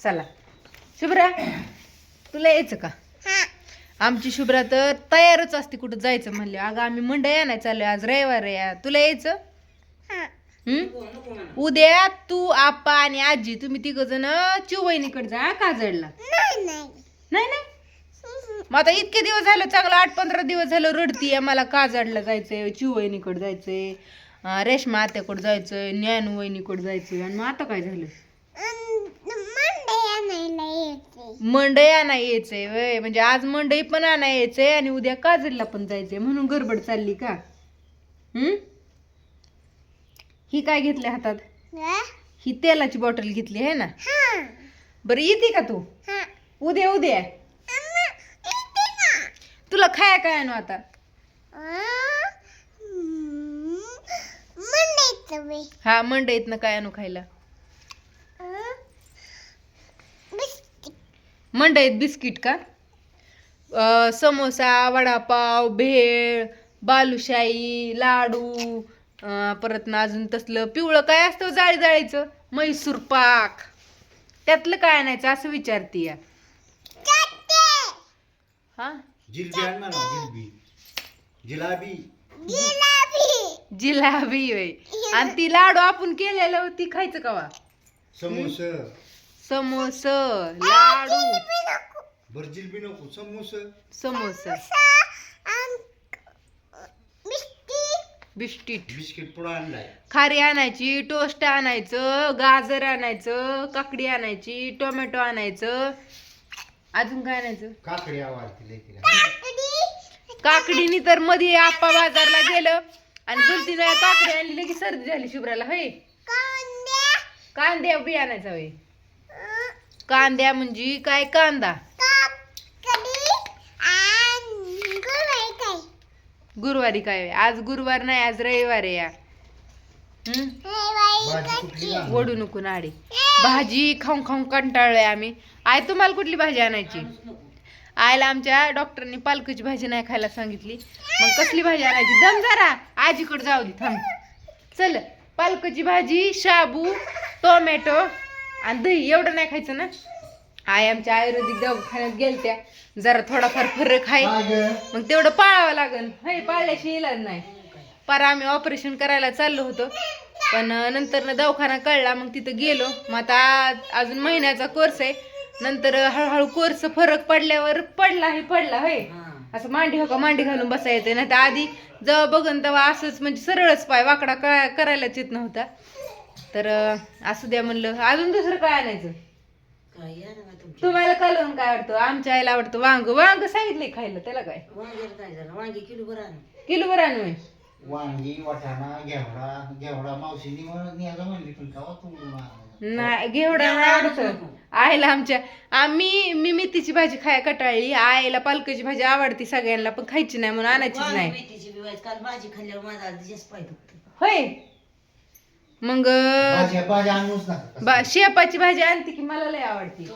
चला शुभ्रा तुला यायचं का? आमची शुभ्रा तर तयारच असते कुठं जायचं म्हणले. अगं आम्ही मंडई आणाय चाललोय, आज रविवार आहे. तुला यायचं? उद्या तू आप्पा आणि आजी तुम्ही तिघ जण चिवणीकडे जा काजळला. नाही नाही मग आता इतके दिवस झालं चांगलं 8-15 दिवस झालं रडतीये मला काजळला जायचंय, चिवणीकडे जायचंय, रेश्मा आत्याकडे जायचंय, ज्ञानू वहिनीकडे जायचंय. आणि मग आता काय झालं? मंडई आणा यायचंय वय, म्हणजे आज मंडई पण आणा यायचंय आणि उद्या काजळला पण जायचंय म्हणून गडबड चालली का? ही काय घेतली हातात? ही तेलाची बॉटल घेतली आहे ना. बरं येते का तू? उद्या उद्या तुला खाया काय आणू आता? हा मंडईत ना काय आणू खायला? मंडईत बिस्किट का? समोसा, वडापाव, भेळ, बालुशाही, लाडू, परत ना अजून तसलं पिवळं काय असतं जाळी जाळीचं, मैसूर पाक, त्यातलं काय आणायचं असं विचारती या. हा जिलाबी होय. आणि ती लाडू आपण केलेलं ती खायचं का वा? समोस लाडू समोसा बिस्किट खारी आणायची, टोस्ट आणायचं, गाजर आणायचं, काकडी आणायची, टोमॅटो आणायचं, अजून काय आणायचं? काकडीनी तर मध्ये आप्पा बाजारला गेलं आणि 2-3 वेळा काकडी आणली की सर्दी झाली शुभ्राला. होय कांद्या बी आणायचा होय. कांद्या म्हणजे काय? कांदा. गुरुवारी काय? आज गुरुवार नाही, आज रविवार आहे. या ओढू नको नाडी. भाजी खाऊन खाऊन कंटाळलोय आम्ही. आय तुम्हाला कुठली भाजी आणायची? आईला आमच्या डॉक्टरनी पालकाची भाजी नाही खायला सांगितली. मग कसली भाजी आणायची? दम जरा आजीकडे जाऊ दे थांब. चल पालकाची भाजी, शाबू, टोमॅटो आणि दही एवढं नाही खायचं ना. आई आमच्या आयुर्वेदिक दवाखान्यात गेलत्या, जरा थोडाफार फरक आहे मग तेवढं पाळावं लागेल. हे पाळल्याशी इलाज नाही. पर आम्ही ऑपरेशन करायला चाललो होतो पण नंतर ना दवाखाना कळला मग तिथं गेलो. मग आता अजून महिन्याचा कोर्स आहे, नंतर हळूहळू कोर्स फरक पडल्यावर पडला होय. असं मांडी हो का मांडी घालून बसा येते. नाही तर आधी जेव्हा बघन तेव्हा असंच म्हणजे सरळच पाय वाकडा करायलाच येत नव्हता. तर असू द्या म्हणलं. अजून दुसरं काय आणायचं? तुम्हाला कालवून काय आवडतं? आमच्या आईला आवडतं वांग. वांग सांगितले खायला, त्याला काय? किलोभर आणू. वांगी, वाटाणा, घेवडा मावशीनी म्हणली पण नाही घेवडा नाही आवडत आईला आमच्या. मी मेथीची भाजी खाय कटाळली. आईला पालकाची भाजी आवडती सगळ्यांना पण खायची नाही म्हणून आणायचीच नाही. होय मग शेपाची भाजी आणते की मला लय आवडती.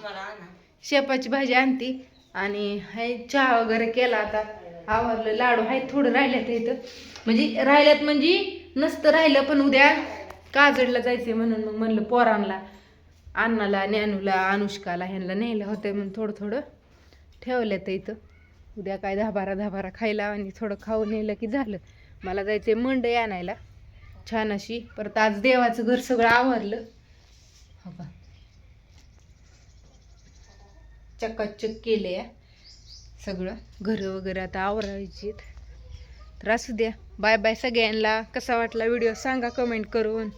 शेपाची भाजी आणती. आणि हाय चहा वगैरे केला, आता आवरलं. लाडू आहेत थोडं राहिल्यात इथं, म्हणजे राहिल्यात म्हणजे नसतं राहिलं पण उद्या काजळला जायचंय म्हणून मग म्हणलं पोरांना, अण्णाला, ज्ञानूला, अनुष्काला ह्यांना न्यायला होतंय म्हणून थोडं थोडं ठेवल्यात इथं. उद्या काय 10-12 खायला आणि थोडं खाऊन नेलं की झालं. मला जायचंय मंडई आणायला छान अशी. परत आज देवाचं घर सगळं आवरलं हो का, चकाचक केले सगळं. घर वगैरे आता आवरायची. तर असू द्या. बाय बाय सगळ्यांना. कसा वाटला व्हिडिओ सांगा कमेंट करून.